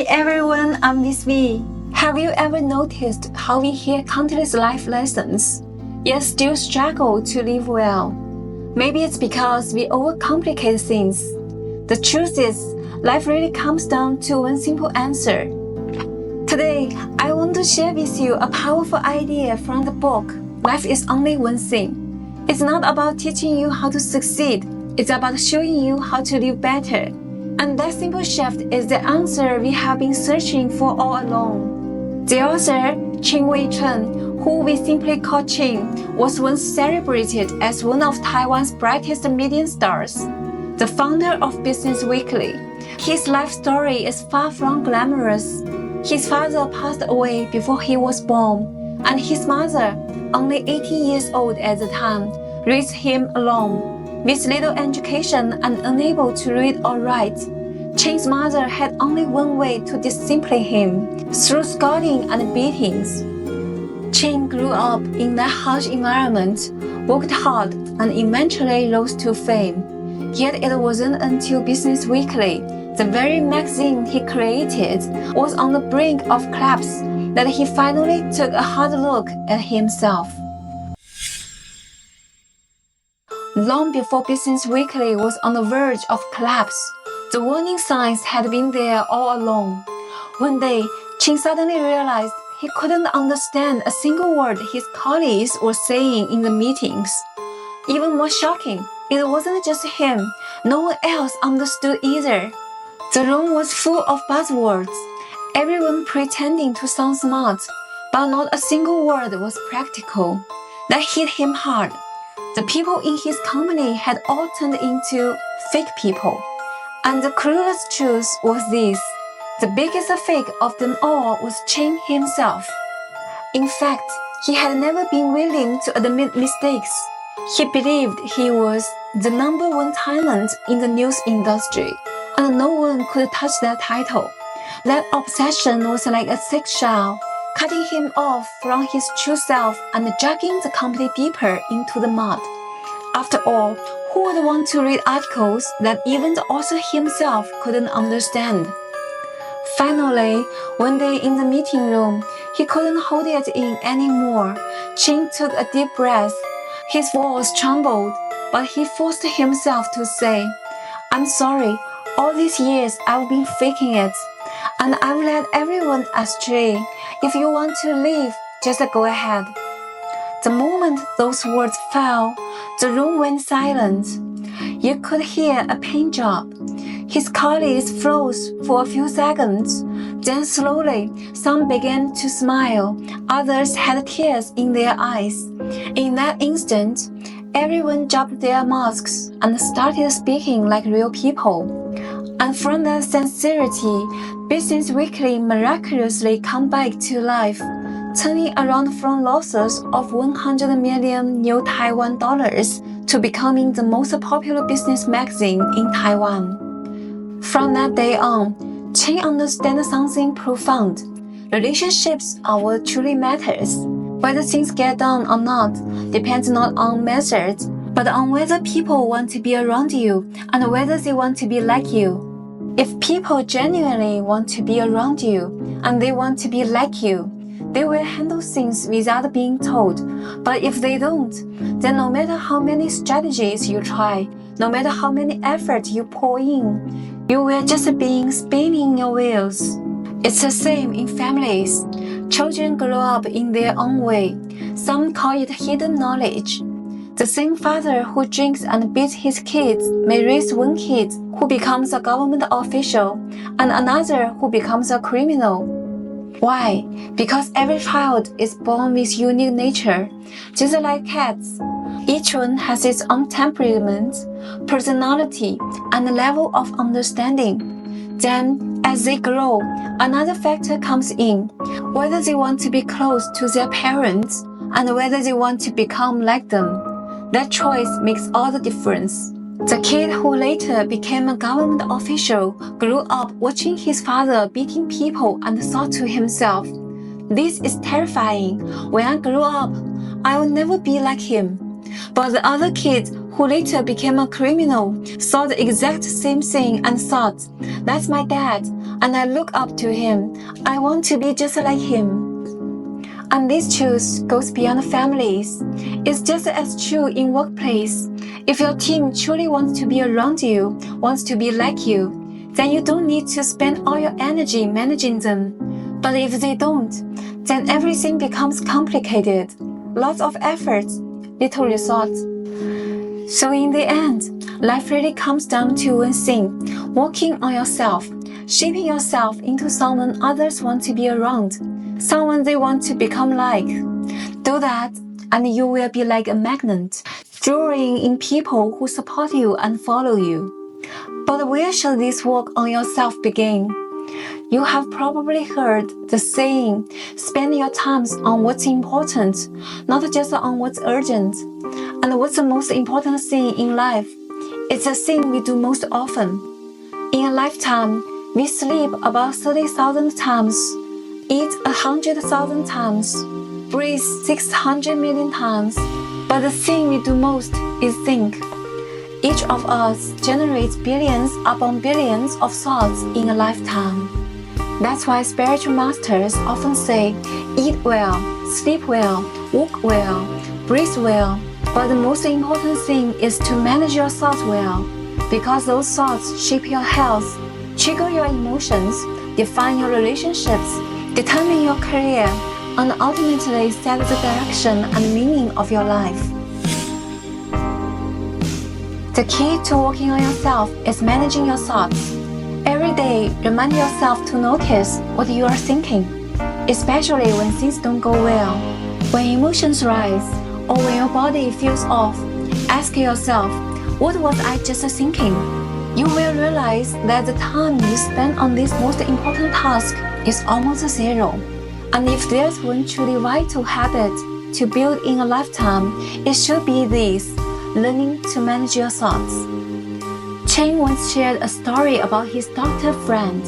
Hi everyone, I'm MissV. Have you ever noticed how we hear countless life lessons, yet still struggle to live well? Maybe it's because we overcomplicate things. The truth is, life really comes down to one simple answer. Today, I want to share with you a powerful idea from the book, Life is Only One Thing. It's not about teaching you how to succeed, it's about showing you how to live better. And that simple shift is the answer we have been searching for all along. The author, Chen, who we simply call Chen, was once celebrated as one of Taiwan's brightest media stars, the founder of Business Weekly. His life story is far from glamorous. His father passed away before he was born, and his mother, only 18 years old at the time, raised him alone. With little education and unable to read or write, Chen's mother had only one way to discipline him, through scolding and beatings. Chen grew up in that harsh environment, worked hard, and eventually rose to fame. Yet it wasn't until Business Weekly, the very magazine he created, was on the brink of collapse that he finally took a hard look at himself. Long before Business Weekly was on the verge of collapse, the warning signs had been there all along. One day, Chen suddenly realized he couldn't understand a single word his colleagues were saying in the meetings. Even more shocking, it wasn't just him, no one else understood either. The room was full of buzzwords, everyone pretending to sound smart, but not a single word was practical. That hit him hard. The people in his company had all turned into fake people. And the cruelest truth was this: the biggest fake of them all was Chen himself. In fact, he had never been willing to admit mistakes. He believed he was the #1 talent in the news industry, and no one could touch that title. That obsession was like a sick shell, cutting him off from his true self and dragging the company deeper into the mud. After all, who would want to read articles that even the author himself couldn't understand? Finally, one day in the meeting room, he couldn't hold it in anymore. Chen took a deep breath. His voice trembled, but he forced himself to say, "I'm sorry, all these years I've been faking it, and I've led everyone astray. If you want to leave, just go ahead." The moment those words fell, the room went silent. You could hear a pin drop. His colleagues froze for a few seconds. Then slowly, some began to smile. Others had tears in their eyes. In that instant, everyone dropped their masks and started speaking like real people. And from that sincerity, Business Weekly miraculously came back to life, turning around from losses of 100 million new Taiwan dollars to becoming the most popular business magazine in Taiwan. From that day on, Chen understood something profound. Relationships are what truly matters. Whether things get done or not depends not on methods, but on whether people want to be around you and whether they want to be like you. If people genuinely want to be around you and they want to be like you, they will handle things without being told. But if they don't, then no matter how many strategies you try, no matter how many effort you pour in, you will just be spinning your wheels. It's the same in families. Children grow up in their own way. Some call it hidden knowledge. The same father who drinks and beats his kids may raise one kid who becomes a government official and another who becomes a criminal. Why? Because every child is born with unique nature, just like cats. Each one has its own temperament, personality, and level of understanding. Then, as they grow, another factor comes in, whether they want to be close to their parents and whether they want to become like them. That choice makes all the difference. The kid who later became a government official grew up watching his father beating people and thought to himself, "This is terrifying. When I grow up, I will never be like him." But the other kid who later became a criminal, saw the exact same thing and thought, "That's my dad, and I look up to him. I want to be just like him." And this truth goes beyond families. It's just as true in workplace. If your team truly wants to be around you, wants to be like you, then you don't need to spend all your energy managing them. But if they don't, then everything becomes complicated. Lots of effort, little results. So in the end, life really comes down to one thing: working on yourself, shaping yourself into someone others want to be around, someone they want to become like. Do that, and you will be like a magnet, drawing in people who support you and follow you. But where shall this work on yourself begin? You have probably heard the saying, spend your time on what's important, not just on what's urgent. And what's the most important thing in life? It's the thing we do most often. In a lifetime, we sleep about 30,000 times, eat 100,000 times, breathe 600 million times. But the thing we do most is think. Each of us generates billions upon billions of thoughts in a lifetime. That's why spiritual masters often say, eat well, sleep well, walk well, breathe well. But the most important thing is to manage your thoughts well, because those thoughts shape your health, trigger your emotions, define your relationships, determine your career, and ultimately set the direction and meaning of your life. The key to working on yourself is managing your thoughts. Every day, remind yourself to notice what you are thinking, especially when things don't go well. When emotions rise, or when your body feels off, ask yourself, what was I just thinking? You will realize that the time you spend on this most important task is almost zero. And if there's one truly vital habit to build in a lifetime, it should be this: learning to manage your thoughts. Chen once shared a story about his doctor friend.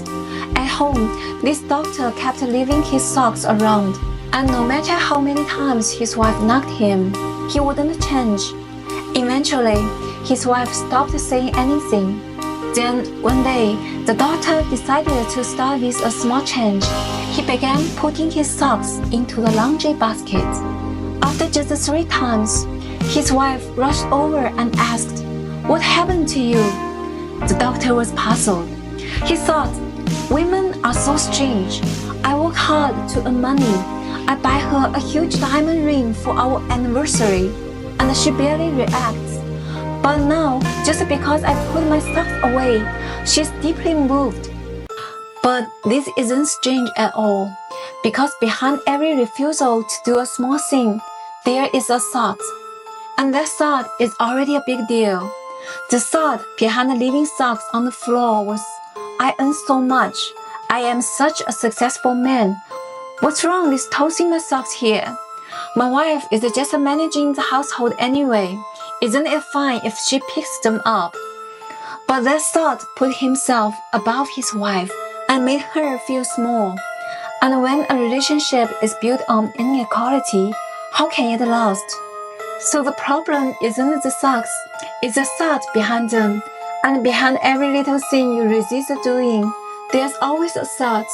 At home, this doctor kept leaving his socks around, and no matter how many times his wife knocked him, he wouldn't change. Eventually, his wife stopped saying anything. Then, one day, the doctor decided to start with a small change. He began putting his socks into the laundry basket. After just 3 times, his wife rushed over and asked, "What happened to you?" The doctor was puzzled. He thought, "Women are so strange. I work hard to earn money. I buy her a huge diamond ring for our anniversary, and she barely reacts. But now, just because I put my socks away, she's deeply moved." But this isn't strange at all, because behind every refusal to do a small thing, there is a thought. And that thought is already a big deal. The thought behind leaving socks on the floor was, "I earn so much. I am such a successful man. What's wrong with tossing my socks here? My wife is just managing the household anyway. Isn't it fine if she picks them up?" But that thought put himself above his wife and made her feel small. And when a relationship is built on inequality, how can it last? So the problem isn't the socks, it's the thought behind them. And behind every little thing you resist doing, there's always a thought.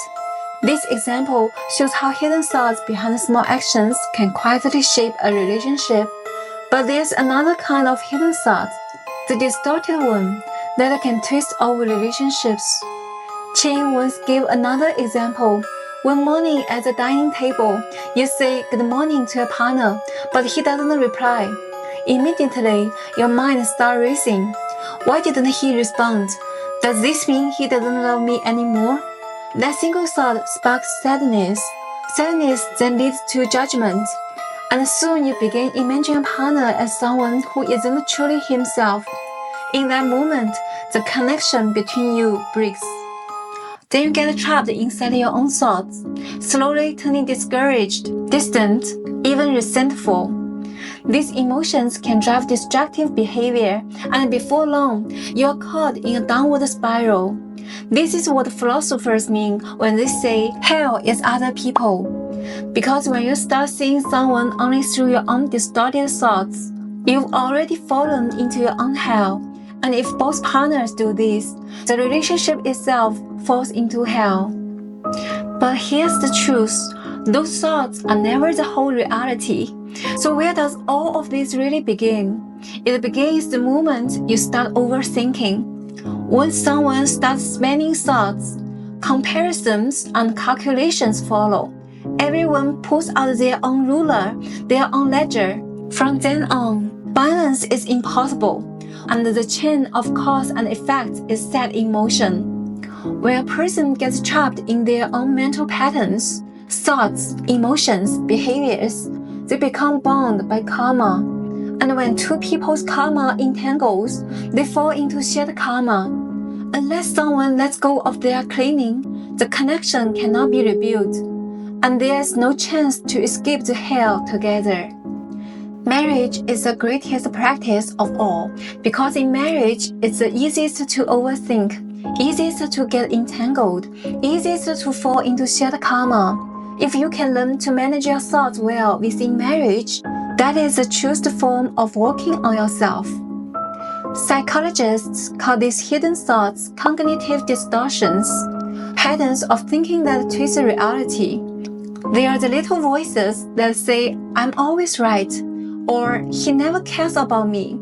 This example shows how hidden thoughts behind small actions can quietly shape a relationship. But there's another kind of hidden thought, the distorted one, that can twist our relationships. Chen once gave another example. One morning at the dining table, you say good morning to a partner, but he doesn't reply. Immediately, your mind starts racing. Why didn't he respond? Does this mean he doesn't love me anymore? That single thought sparks sadness. Sadness then leads to judgment. And soon you begin imagining a partner as someone who isn't truly himself. In that moment, the connection between you breaks. Then you get trapped inside your own thoughts, slowly turning discouraged, distant, even resentful. These emotions can drive destructive behavior, and before long, you are caught in a downward spiral. This is what philosophers mean when they say hell is other people. Because when you start seeing someone only through your own distorted thoughts, You've already fallen into your own hell, and if both partners do this, the relationship itself falls into hell. But here's the truth. Those thoughts are never the whole reality. So where does all of this really begin? It begins the moment you start overthinking. When someone starts spinning thoughts, comparisons and calculations follow. Everyone pulls out their own ruler, their own ledger. From then on, balance is impossible, and the chain of cause and effect is set in motion. When a person gets trapped in their own mental patterns, thoughts, emotions, behaviors, they become bound by karma. And when two people's karma entangles, they fall into shared karma. Unless someone lets go of their clinging, the connection cannot be rebuilt, and there's no chance to escape the hell together. Marriage is the greatest practice of all, because in marriage, it's the easiest to overthink, easiest to get entangled, easiest to fall into shared karma. If you can learn to manage your thoughts well within marriage, that is the truest form of working on yourself. Psychologists call these hidden thoughts cognitive distortions, patterns of thinking that twist reality. They are the little voices that say, I'm always right, or he never cares about me,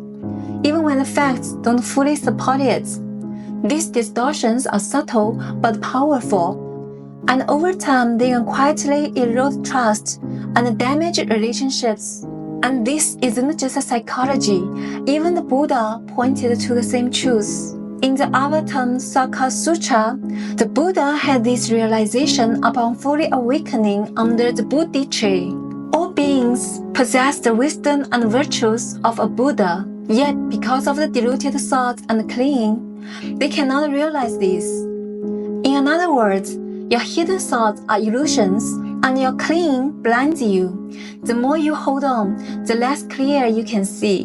even when the facts don't fully support it. These distortions are subtle but powerful, and over time they can quietly erode trust and damage relationships. And this isn't just psychology. Even the Buddha pointed to the same truth. In the Avatamsaka Sutra, the Buddha had this realization upon fully awakening under the Bodhi tree. All beings possess the wisdom and virtues of a Buddha, yet because of the diluted thoughts and clinging, they cannot realize this. In other words, your hidden thoughts are illusions, and your clinging blinds you. The more you hold on, the less clear you can see.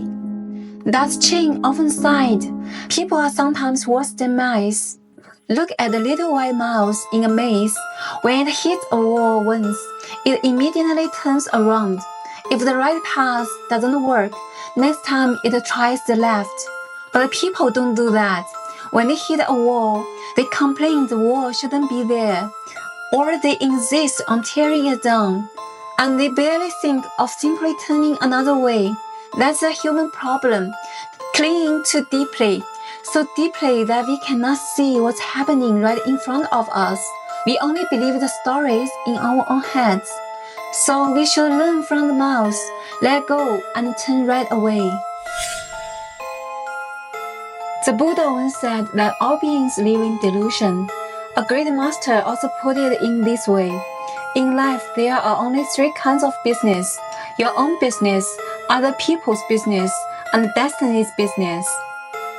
That chain often sighed. People are sometimes worse than mice. Look at the little white mouse in a maze. When it hits a wall once, it immediately turns around. If the right path doesn't work, next time it tries the left. But people don't do that. When they hit a wall, they complain the wall shouldn't be there, or they insist on tearing it down, and they barely think of simply turning another way. That's a human problem, clinging too deeply, so deeply that we cannot see what's happening right in front of us. We only believe the stories in our own heads. So we should learn from the mouse, let go and turn right away. The Buddha once said that all beings live in delusion. A great master also put it in this way. In life, there are only three kinds of business: your own business, other people's business, and destiny's business.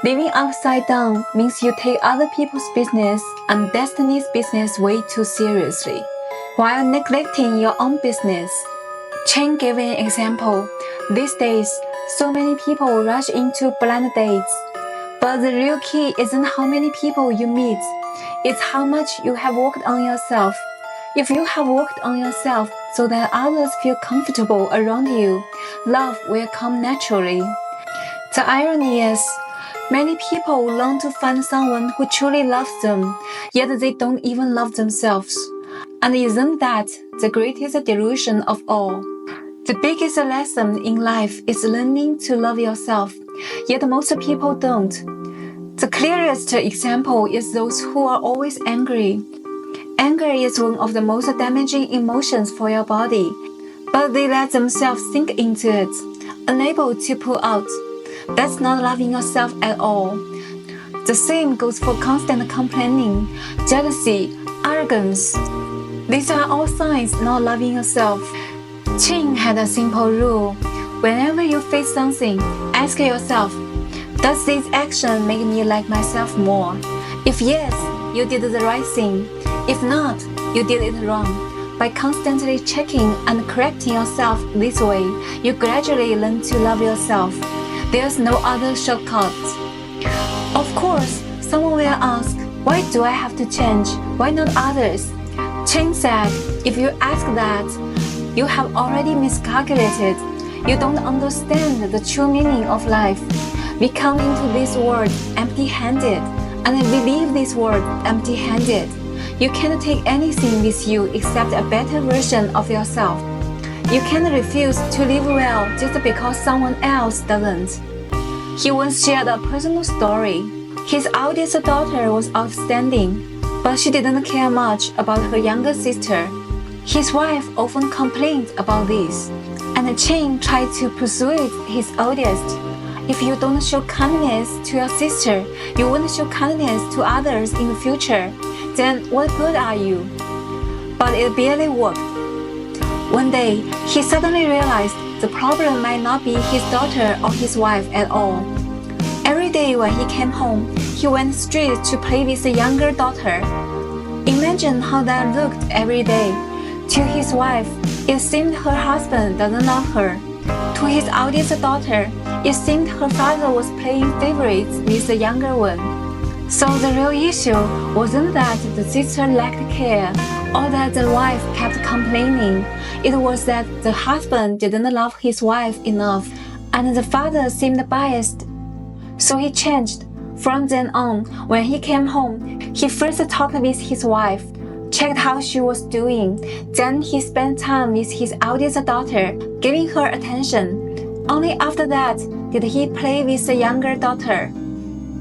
Living upside down means you take other people's business and destiny's business way too seriously, while neglecting your own business. Chen gave an example. These days, so many people rush into blind dates. But the real key isn't how many people you meet, it's how much you have worked on yourself. If you have worked on yourself so that others feel comfortable around you, love will come naturally. The irony is, many people long to find someone who truly loves them, yet they don't even love themselves. And isn't that the greatest delusion of all? The biggest lesson in life is learning to love yourself, yet most people don't. The clearest example is those who are always angry. Anger is one of the most damaging emotions for your body, but they let themselves sink into it, unable to pull out. That's not loving yourself at all. The same goes for constant complaining, jealousy, arrogance. These are all signs not loving yourself. Chen had a simple rule. Whenever you face something, ask yourself, does this action make me like myself more? If yes, you did the right thing. If not, you did it wrong. By constantly checking and correcting yourself this way, you gradually learn to love yourself. There's no other shortcut. Of course, someone will ask, why do I have to change? Why not others? Chen said, if you ask that, you have already miscalculated. You don't understand the true meaning of life. We come into this world empty-handed, and we leave this world empty-handed. You can't take anything with you except a better version of yourself. You can't refuse to live well just because someone else doesn't. He once shared a personal story. His oldest daughter was outstanding, but she didn't care much about her younger sister. His wife often complained about this, and Chen tried to persuade his oldest. If you don't show kindness to your sister, you won't show kindness to others in the future. Then what good are you? But it barely worked. One day, he suddenly realized the problem might not be his daughter or his wife at all. Every day when he came home, he went straight to play with the younger daughter. Imagine how that looked every day. To his wife, it seemed her husband doesn't love her. To his oldest daughter, it seemed her father was playing favorites with the younger one. So the real issue wasn't that the sister lacked care or that the wife kept complaining. It was that the husband didn't love his wife enough, and the father seemed biased. So he changed. From then on, when he came home, he first talked with his wife, checked how she was doing. Then he spent time with his eldest daughter, giving her attention. Only after that did he play with the younger daughter.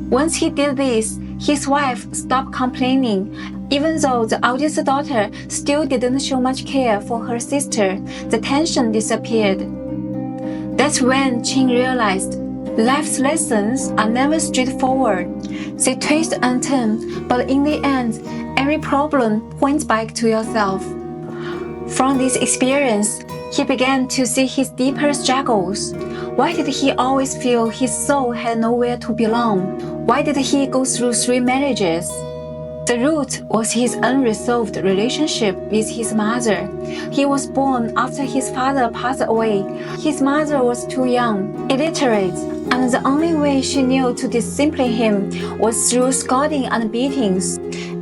Once he did this, his wife stopped complaining. Even though the oldest daughter still didn't show much care for her sister, the tension disappeared. That's when Qing realized life's lessons are never straightforward. They twist and turn, but in the end, every problem points back to yourself. From this experience, he began to see his deeper struggles. Why did he always feel his soul had nowhere to belong? Why did he go through 3 marriages? The root was his unresolved relationship with his mother. He was born after his father passed away. His mother was too young, illiterate, and the only way she knew to discipline him was through scolding and beatings.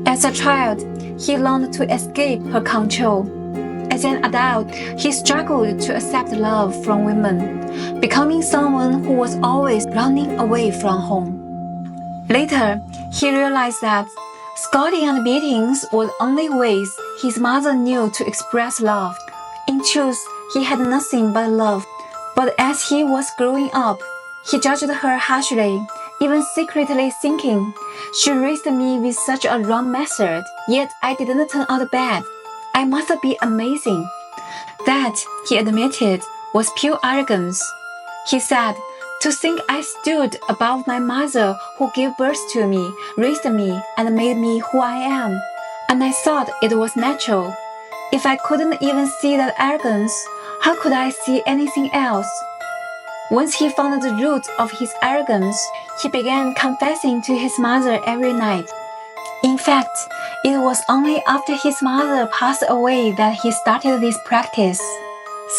As a child, he longed to escape her control. As an adult, he struggled to accept love from women, becoming someone who was always running away from home. Later, he realized that scolding and beatings were the only ways his mother knew to express love. In truth, he had nothing but love. But as he was growing up, he judged her harshly, even secretly thinking, "She raised me with such a wrong method, yet I didn't turn out bad. I must be amazing." That, he admitted, was pure arrogance. He said, "To think I stood above my mother who gave birth to me, raised me, and made me who I am. And I thought it was natural. If I couldn't even see that arrogance, how could I see anything else?" Once he found the root of his arrogance, he began confessing to his mother every night. In fact, it was only after his mother passed away that he started this practice.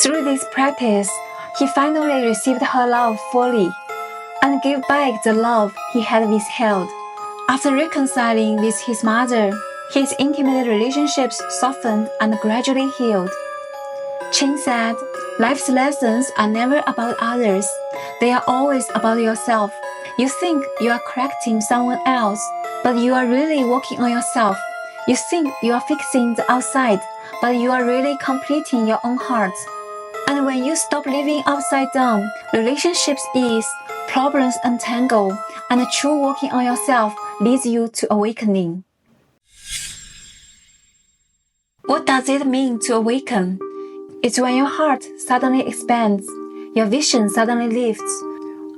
Through this practice, he finally received her love fully and gave back the love he had withheld. After reconciling with his mother, his intimate relationships softened and gradually healed. Qing said, "Life's lessons are never about others. They are always about yourself. You think you are correcting someone else, but you are really working on yourself. You think you are fixing the outside, but you are really completing your own heart. And when you stop living upside down, relationships ease, problems untangle, and true working on yourself leads you to awakening." What does it mean to awaken? It's when your heart suddenly expands, your vision suddenly lifts.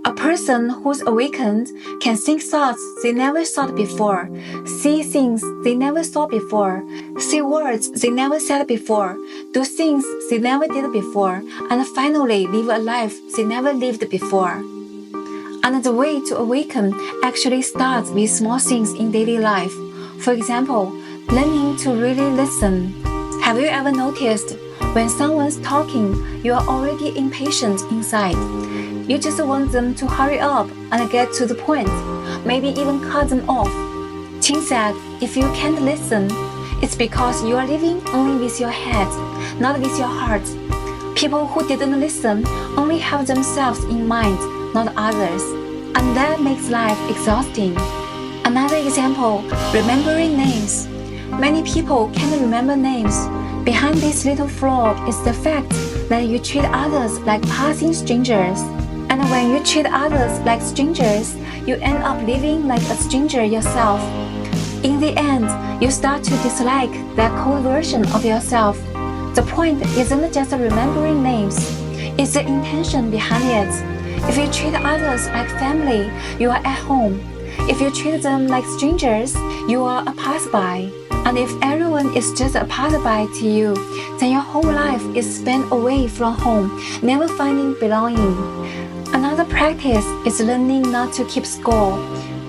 A person who's awakened can think thoughts they never thought before, see things they never saw before, say words they never said before, do things they never did before, and finally live a life they never lived before. And the way to awaken actually starts with small things in daily life. For example, learning to really listen. Have you ever noticed when someone's talking, you are already impatient inside? You just want them to hurry up and get to the point, maybe even cut them off. Qing said, if you can't listen, it's because you are living only with your head, not with your heart. People who didn't listen only have themselves in mind, not others, and that makes life exhausting. Another example, remembering names. Many people can't remember names. Behind this little flaw is the fact that you treat others like passing strangers. And when you treat others like strangers, you end up living like a stranger yourself. In the end, you start to dislike that cold version of yourself. The point isn't just remembering names, it's the intention behind it. If you treat others like family, you are at home. If you treat them like strangers, you are a passerby. And if everyone is just a passerby to you, then your whole life is spent away from home, never finding belonging. Another practice is learning not to keep score.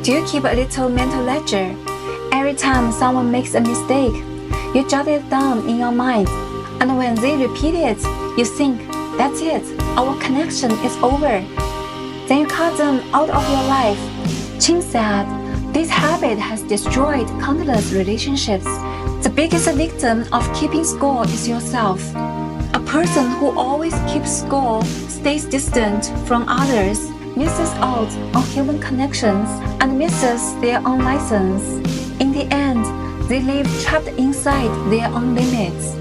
Do you keep a little mental ledger? Every time someone makes a mistake, you jot it down in your mind. And when they repeat it, you think, that's it, our connection is over. Then you cut them out of your life. Chin said, this habit has destroyed countless relationships. The biggest victim of keeping score is yourself. A person who always keeps score stays distant from others, misses out on human connections, and misses their own license. In the end, they live trapped inside their own limits.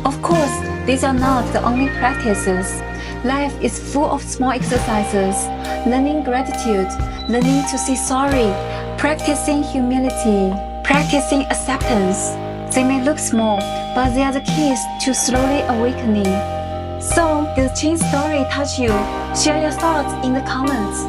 Of course, these are not the only practices. Life is full of small exercises, learning gratitude, learning to say sorry, practicing humility, practicing acceptance. They may look small, but they are the keys to slowly awakening. So, did Chin's story touch you? Share your thoughts in the comments.